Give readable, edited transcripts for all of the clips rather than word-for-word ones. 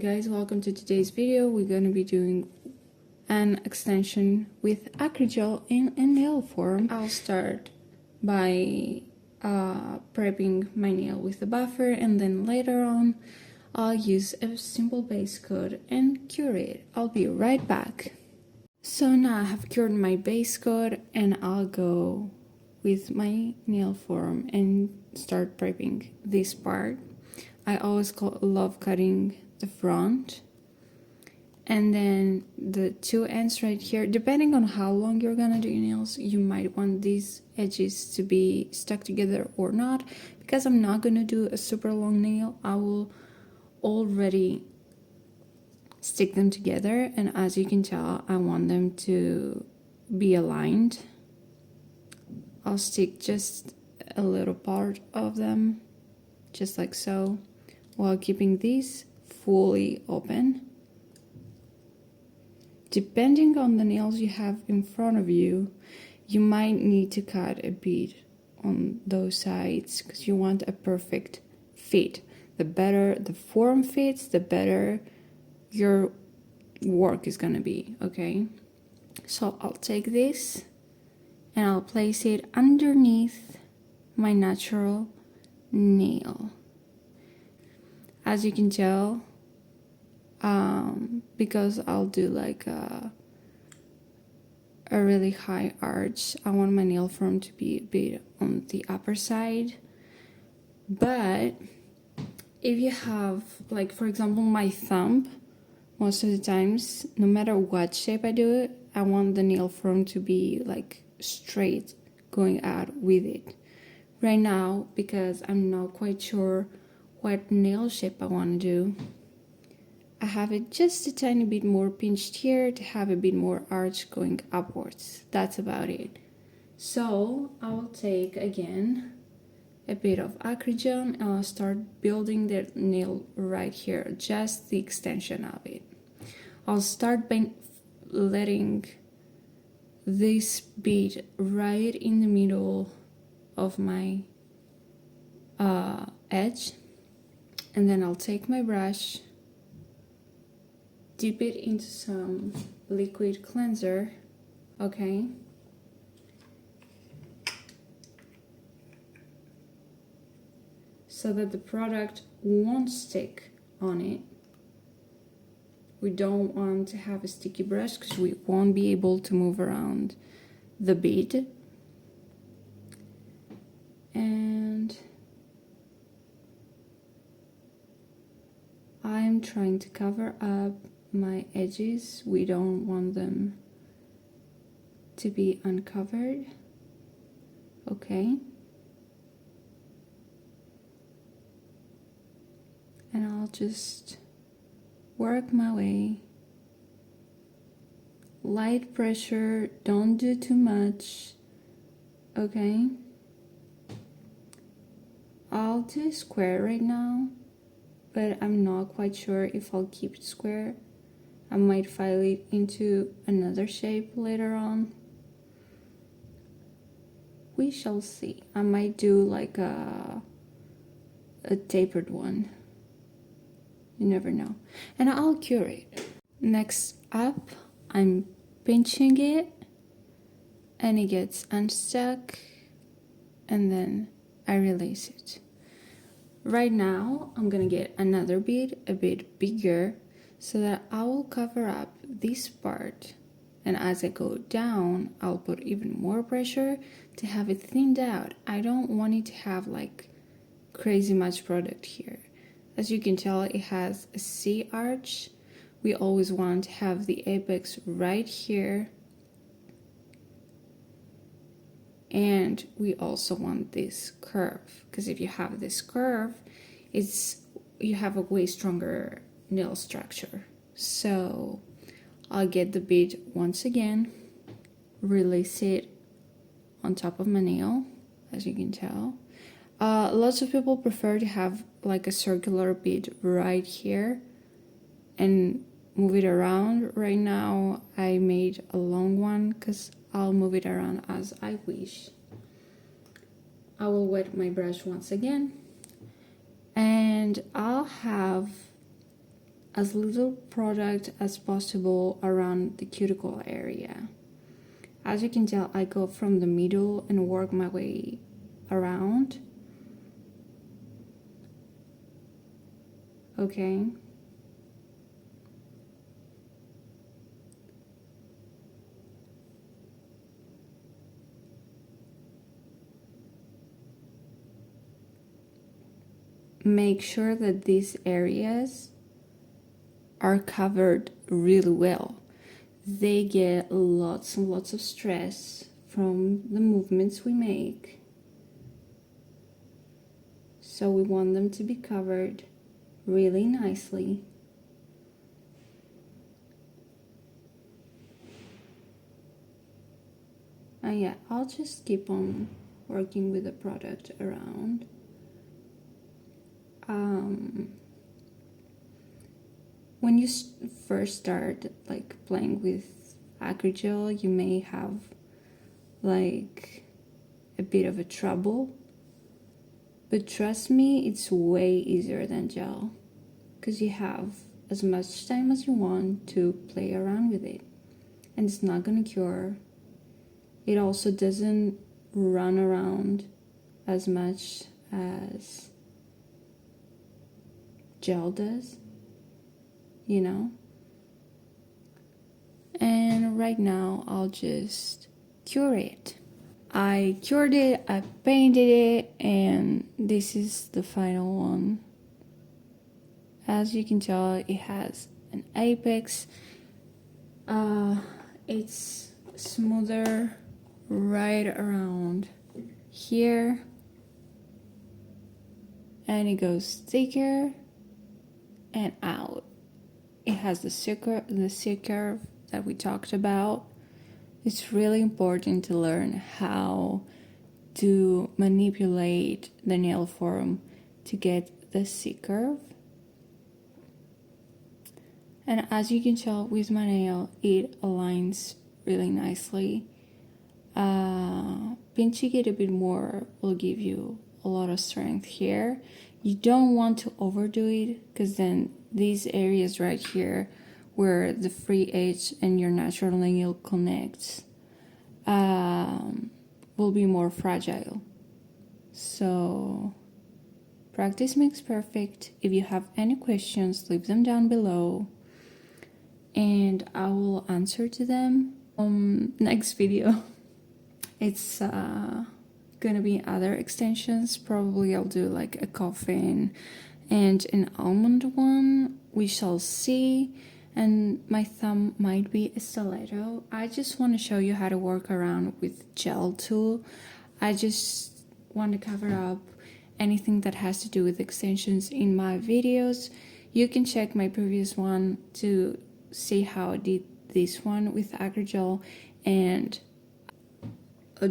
guys, welcome to today's video. We're going to be doing an extension with Acrygel in a nail form. I'll start by prepping my nail with the buffer, and then later on I'll use a simple base coat and cure it. I'll be right back. So now I have cured my base coat and I'll go with my nail form and start prepping this part. I always love cutting the front and then the two ends right here. Depending on how long you're gonna do your nails, you might want these edges to be stuck together or not. Because I'm not gonna do a super long nail, I will already stick them together, and as you can tell, I want them to be aligned. I'll stick just a little part of them, just like so, while keeping these fully open. Depending on the nails you have in front of you, you might need to cut a bit on those sides because you want a perfect fit. The better the form fits, the better your work is gonna be, okay? So I'll take this and I'll place it underneath my natural nail. As you can tell, because I'll do like a really high arch, I want my nail form to be a bit on the upper side. But if you have, like for example, my thumb, most of the times, no matter what shape I do it, I want the nail form to be like straight going out with it. Right now, because I'm not quite sure what nail shape I want to do, I have it just a tiny bit more pinched here to have a bit more arch going upwards. That's about it. So I will take again a bit of Acrygel and I'll start building the nail right here, just the extension of it. I'll start by letting this bead right in the middle of my edge, and then I'll take my brush, dip it into some liquid cleanser, okay? So that the product won't stick on it. We don't want to have a sticky brush because we won't be able to move around the bead. And I'm trying to cover up my edges. We don't want them to be uncovered. Okay. And I'll just work my way. Light pressure, don't do too much. Okay. I'll do a square right now, but I'm not quite sure if I'll keep it square. I might file it into another shape later on. We shall see. I might do like a tapered one. You never know. And I'll cure it. Next up, I'm pinching it and it gets unstuck, and then I release it. Right now, I'm gonna get another bead, a bit bigger, so that I will cover up this part. And as I go down, I'll put even more pressure to have it thinned out. I don't want it to have like crazy much product here. As you can tell, it has a C arch. We always want to have the apex right here. And we also want this curve, because if you have this curve, you have a way stronger nail structure. So I'll get the bead once again, release it on top of my nail, as you can tell. Lots of people prefer to have like a circular bead right here and move it around. Right now I made a long one because I'll move it around as I wish. I will wet my brush once again, and I'll have as little product as possible around the cuticle area. As you can tell, I go from the middle and work my way around. Okay. Make sure that these areas are covered really well. They get lots and lots of stress from the movements we make. So we want them to be covered really nicely. And yeah, I'll just keep on working with the product around. When you first start like playing with Acrygel, you may have like a bit of a trouble, but trust me, it's way easier than gel because you have as much time as you want to play around with it, and it's not gonna cure. It also doesn't run around as much as gel does, you know. And right now I'll just cure it. I cured it, I painted it, and this is the final one. As you can tell, it has an apex. It's smoother right around here, and it goes thicker and out. It has the C curve that we talked about. It's really important to learn how to manipulate the nail form to get the C curve. And as you can tell with my nail, it aligns really nicely. Pinching it a bit more will give you a lot of strength here. You don't want to overdo it because then these areas right here where the free edge and your natural nail connects will be more fragile. So practice makes perfect. If you have any questions, leave them down below and I will answer to them. Next video, it's gonna be other extensions. Probably I'll do like a coffin and an almond one. We shall see. And my thumb might be a stiletto. I just want to show you how to work around with gel tool. I just want to cover up anything that has to do with extensions in my videos. You can check my previous one to see how I did this one with Acrygel and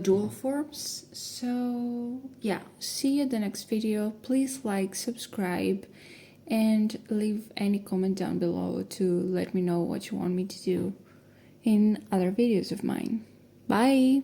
dual forms. So yeah, see you in the next video. Please like, subscribe, and leave any comment down below to let me know what you want me to do in other videos of mine. Bye!